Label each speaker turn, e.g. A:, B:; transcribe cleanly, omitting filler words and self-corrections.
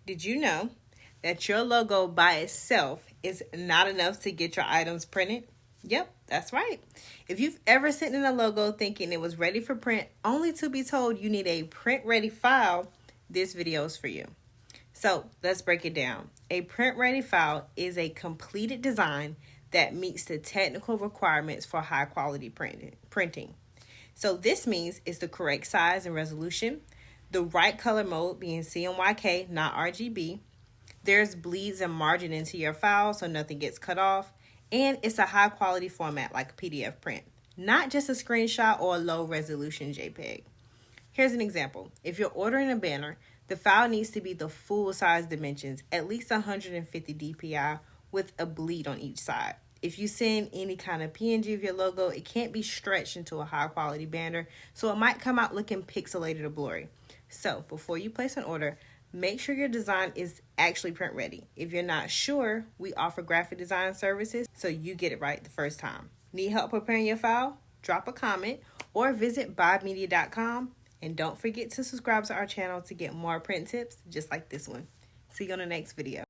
A: Did you know that your logo by itself is not enough to get your items printed? Yep, that's right. If you've ever sent in a logo thinking it was ready for print only to be told you need a print-ready file, this video is for you. So let's break it down. A print-ready file is a completed design that meets the technical requirements for high-quality printing. So this means it's the correct size and resolution, the right color mode being CMYK, not RGB. There's bleeds and margin into your file so nothing gets cut off. And it's a high quality format like a PDF print, not just a screenshot or a low resolution JPEG. Here's an example. If you're ordering a banner, the file needs to be the full size dimensions, at least 150 dpi with a bleed on each side. If you send any kind of PNG of your logo, it can't be stretched into a high quality banner, so it might come out looking pixelated or blurry. So before you place an order, make sure your design is actually print ready. If you're not sure, we offer graphic design services so you get it right the first time. Need help preparing your file? Drop a comment or visit bibemedia.com. And don't forget to subscribe to our channel to get more print tips just like this one. See you on the next video.